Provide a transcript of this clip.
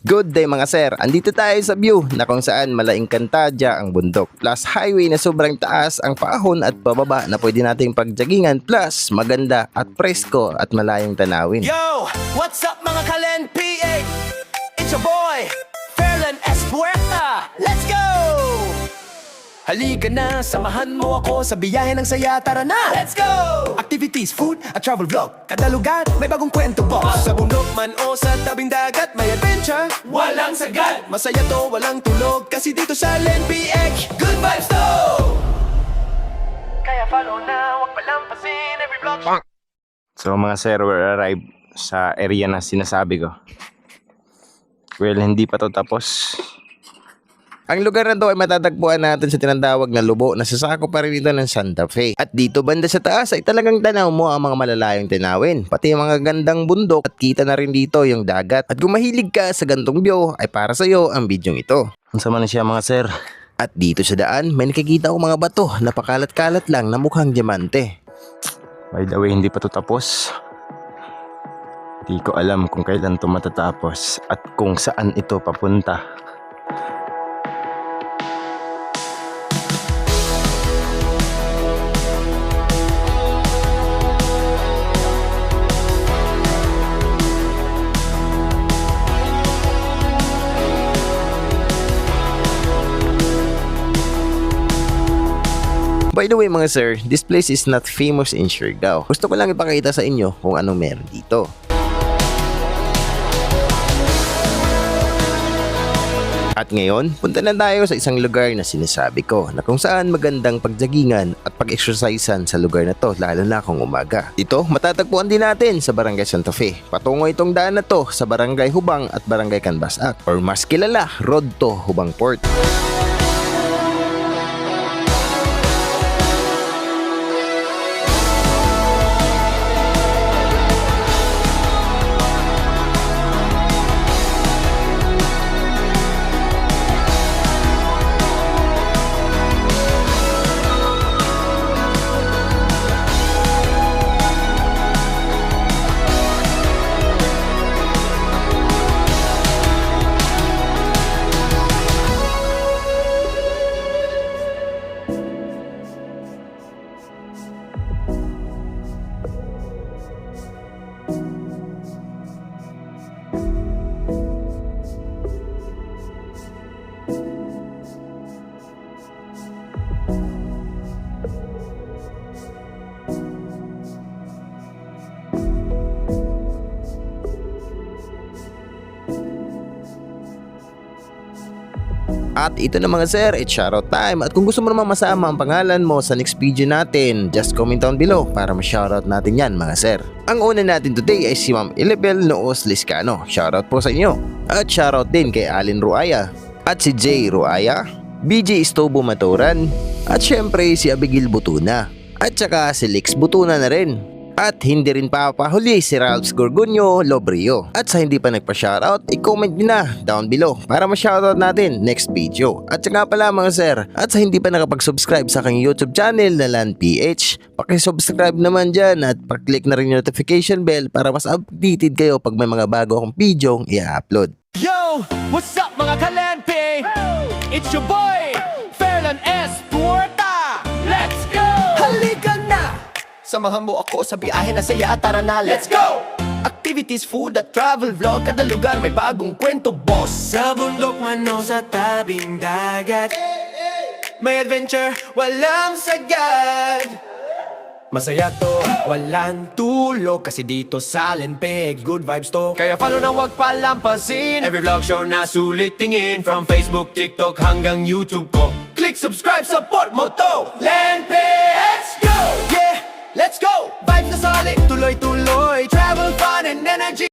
Good day mga sir, andito tayo sa view na kung saan malaing kantadya ang bundok plus highway na sobrang taas ang paahon at pababa na pwede nating pagjagingan plus maganda at presko at malayong tanawin. Yo! What's up mga Kalen PH? It's your boy, Ferlan Espuerta! Let's go! Halika na, samahan mo ako sa biyahe ng saya, tara na! Let's go! Activities, food, at travel vlog. Kada lugar, may bagong kwento boss. Sa bundok man o sa tabing dagat, may adventure. Walang sagad! Masaya to, walang tulog. Kasi dito sa Len PH, good vibes to! Kaya follow na, wag palampasin every vlog. So mga sir, we're arrived sa area na sinasabi ko. Well, hindi pa to tapos. Ang lugar na to ay matatagpuan natin sa tinatawag na lubo na sasako pa rin ito ng Santa Fe. At dito banda sa taas ay talagang tanaw mo ang mga malalayong tinawin. Pati yung mga gandang bundok at kita na rin dito yung dagat. At kung mahilig ka sa gantong view ay para sa iyo ang bidyong ito. Ang sama na siya mga sir. At dito sa daan may nakikita ko mga bato na pakalat-kalat lang na mukhang diamante. By the way, hindi pa to tapos. Di ko alam kung kailan to matatapos at kung saan ito papunta. By the way mga sir, this place is not famous in Siargao. Gusto ko lang ipakita sa inyo kung anong meron dito. At ngayon, punta na tayo sa isang lugar na sinasabi ko na kung saan magandang pagjagingan at pag-exercisean sa lugar na to lalo na kung umaga. Ito, matatagpuan din natin sa Barangay Santa Fe. Patungo itong daan na to sa Barangay Hubang at Barangay Canbasac or mas kilala, Road to Hubang Port. At ito na mga sir, it's shoutout time. At kung gusto mo naman masama ang pangalan mo sa next video natin, just comment down below para ma-shoutout natin yan mga sir. Ang una natin today ay si Ma'am Ilibel Noos Liscano. Shoutout po sa inyo. At shoutout din kay Alin Ruaya. At si Jay Ruaya, BJ Estobo Maturan. At syempre si Abigail Butuna. At saka si Lex Butuna na rin. At hindi rin papahuli si Ralphs Gorgonio Lobrio. At sa hindi pa nagpa-shoutout, i-comment nyo na down below para ma-shoutout natin next video. At saka pala mga sir, at sa hindi pa nakapag-subscribe sa aking YouTube channel na Lan PH, paki-subscribe naman dyan at pa-click na rin yung notification bell para mas updated kayo pag may mga bago akong video i-upload. Yo! What's up mga Kalen PH? It's your boy, Ferlan Espuerta! Let's go! Halika na! Samahan mo ako sa biyahe na saya, tara na, let's go! Activities, food at travel vlog. Kada lugar may bagong kwento, boss. Sa bundok man o sa tabing dagat, may adventure, walang sagad. Masaya to, walang tulog. Kasi dito sa Len PH, good vibes to. Kaya follow na wag palampasin every vlog show na sulit tingin. From Facebook, TikTok hanggang YouTube ko. Click subscribe, support mo to Len PH, go! Yeah! Let's go! Vibes na solid, tuloy-tuloy. Travel, fun, and energy.